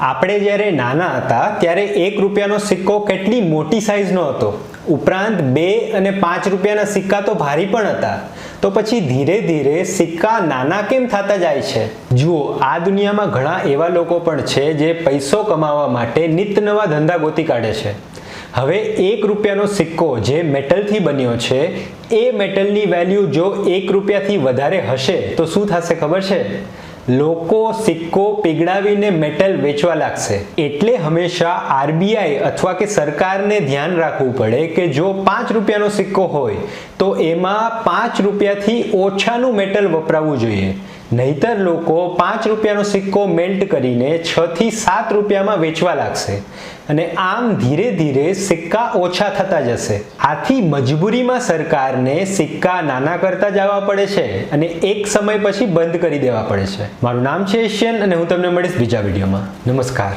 આપણે જ્યારે નાના હતા ત્યારે 1 રૂપિયાનો સિક્કો કેટલી મોટી સાઈઝનો હતો, ઉપરાંત 2 અને 5 રૂપિયાના સિક્કા તો ભારી પણ હતા. તો પછી ધીરે ધીરે સિક્કા નાના કેમ થતા જાય છે? જુઓ, આ દુનિયામાં ઘણા એવા લોકો પણ છે જે પૈસો કમાવા માટે નિત નવા ધંધા ગોતી કાઢે છે. હવે 1 રૂપિયાનો સિક્કો જે મેટલથી બન્યો છે, એ મેટલની વેલ્યુ જો 1 રૂપિયાથી વધારે હશે તો શું થશે ખબર છે? લોકો સિક્કો પીગળાવીને મેટલ વેચવા લાગશે. એટલે હંમેશા આરબીઆઈ અથવા કે સરકારને ધ્યાન રાખવું પડે કે જો 5 રૂપિયાનો સિક્કો હોય તો એમાં 5 રૂપિયાથી ઓછાનું મેટલ વપરાવવું જોઈએ. નહીતર લોકો 5 રૂપિયાનો સિક્કો મેલ્ટ કરીને 6 થી 7 રૂપિયામાં વેચવા લાગશે અને આમ ધીરે ધીરે સિક્કા ઓછા થતા જશે. આથી મજબૂરીમાં સરકારને સિક્કા નાના કરતા જવા પડે છે અને એક સમય પછી બંધ કરી દેવા પડે છે. મારું નામ છે એશિયન અને હું તમને મળીશ બીજા વિડીયોમાં. નમસ્કાર.